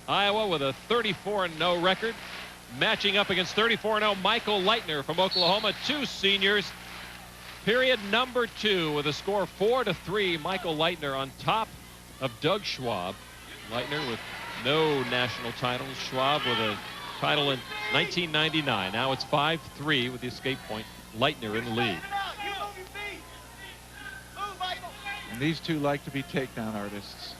Iowa with a 34-0 record, matching up against 34-0 Michael Lightner from Oklahoma. Two seniors. Period number 2 with a score 4-3. Michael Lightner on top of Doug Schwab. Lightner with no national titles. Schwab with a title in 1999. Now it's 5-3 with the escape point. Lightner in the lead. And these two like to be takedown artists.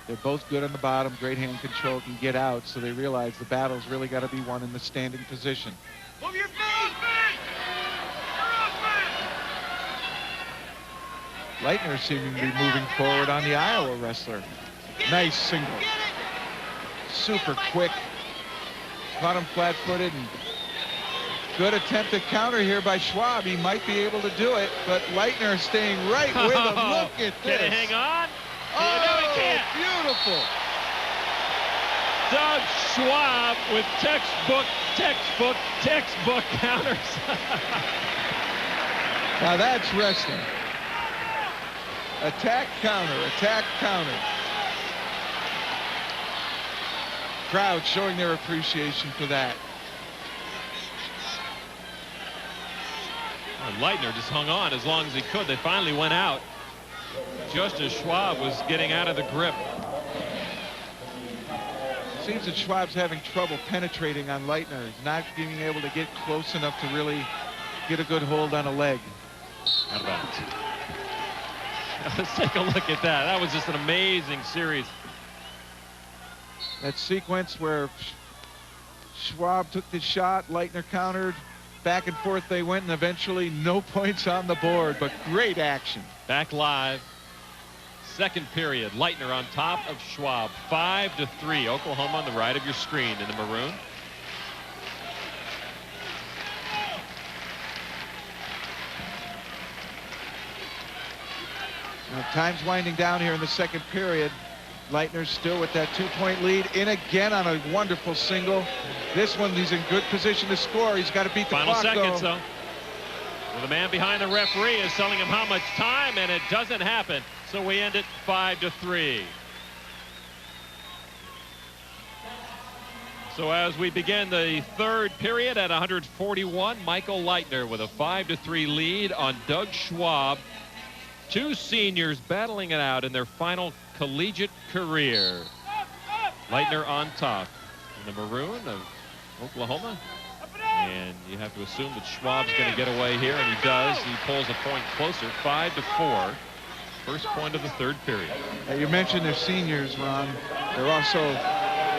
They're both good on the bottom, great hand control, can get out, so they realize the battle's really got to be won in the standing position. Move your feet! Lightner seeming to be moving forward on the Iowa wrestler. Nice single. Super quick. Caught him flat-footed, and good attempt at counter here by Schwab. He might be able to do it, but Lightner staying right with him. Look at this. Can he hang on? Oh, no, he can't. Beautiful. Doug Schwab with textbook counters. Now that's wrestling. Attack, counter, attack, counter. Crowd showing their appreciation for that. Lightner just hung on as long as he could. They finally went out just as Schwab was getting out of the grip. Seems that Schwab's having trouble penetrating on Lightner. He's not being able to get close enough to really get a good hold on a leg. Out of bounds. Let's take a look at that. That was just an amazing series. That sequence where Schwab took the shot, Lightner countered, back and forth they went, and eventually no points on the board, but great action. Back live. Second period. Lightner on top of Schwab. 5-3. Oklahoma on the right of your screen in the maroon. Now, time's winding down here in the second period. Lightner's still with that 2-point lead. In again on a wonderful single. This one, he's in good position to score. He's got to beat the Final clock, seconds, though. Well, the man behind the referee is telling him how much time, and it doesn't happen. So we end it 5-3. So as we begin the third period at 141, Michael Lightner with a 5-3 lead on Doug Schwab. Two seniors battling it out in their final collegiate career. Lightner on top in the maroon of Oklahoma. And you have to assume that Schwab's going to get away here, and he does. He pulls a point closer, 5-4. First point of the third period. You mentioned they're seniors, Ron. They're also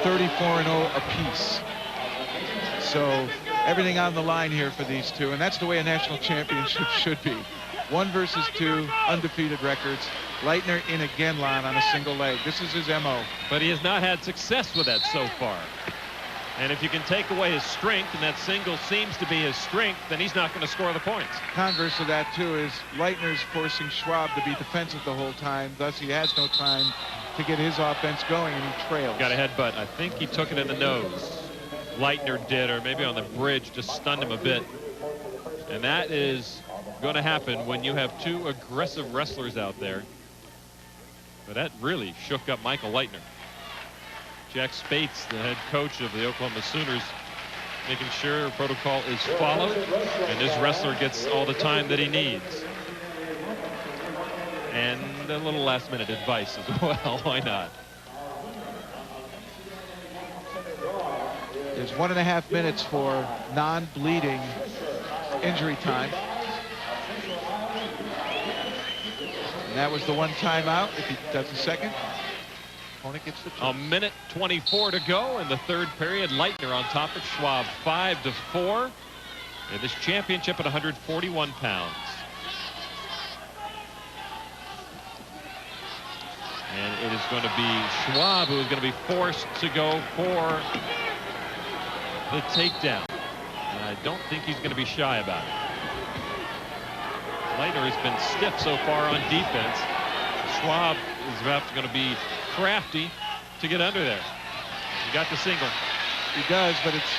34-0 apiece. So everything on the line here for these two, and that's the way a national championship should be. 1 versus 2, undefeated records. Lightner in again, Lon, on a single leg. This is his MO. But he has not had success with that so far. And if you can take away his strength, and that single seems to be his strength, then he's not going to score the points. Converse of that, too, is Lightner's forcing Schwab to be defensive the whole time. Thus, he has no time to get his offense going, and he trails. Got a headbutt. I think he took it in the nose. Lightner did, or maybe on the bridge, just stunned him a bit. And that is going to happen when you have two aggressive wrestlers out there. But that really shook up Michael Lightner. Jack Spates, the head coach of the Oklahoma Sooners, making sure protocol is followed and this wrestler gets all the time that he needs. And a little last-minute advice as well. Why not? There's 1.5 minutes for non-bleeding injury time. And that was the one timeout. If he does a second, opponent gets the choice. A minute 24 to go in the third period. Lightner on top of Schwab, 5-4 in this championship at 141 pounds. And it is going to be Schwab who is going to be forced to go for the takedown. And I don't think he's going to be shy about it. Lightner has been stiff so far on defense. Schwab is about going to be crafty to get under there. He got the single. He does, but it's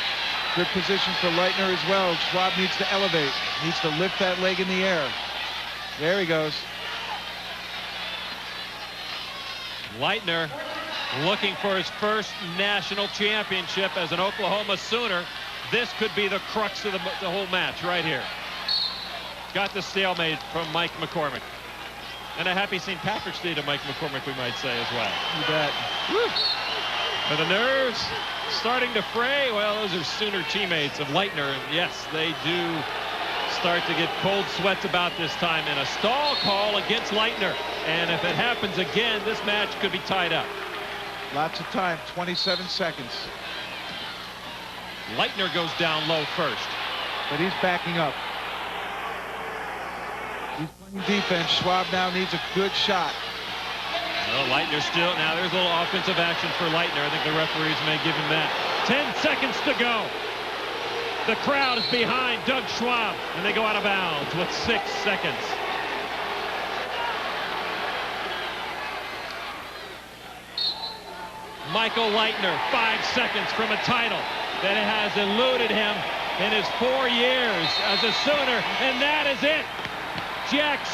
good position for Lightner as well. Schwab needs to elevate, needs to lift that leg in the air. There he goes. Lightner looking for his first national championship as an Oklahoma Sooner. This could be the crux of the whole match right here. Got the stalemate from Mike McCormick. And a happy St. Patrick's Day to Mike McCormick, we might say, as well. You bet. Woo. Are the nerves starting to fray? Well, those are Sooner teammates of Lightner. And yes, they do start to get cold sweats about this time. And a stall call against Lightner. And if it happens again, this match could be tied up. Lots of time, 27 seconds. Lightner goes down low first. But he's backing up. He's playing defense. Schwab now needs a good shot. Well, Lightner still. Now there's a little offensive action for Lightner. I think the referees may give him that. 10 seconds to go. The crowd is behind Doug Schwab, and they go out of bounds with 6 seconds. Michael Lightner, 5 seconds from a title that has eluded him in his 4 years as a Sooner, and that is it. Jack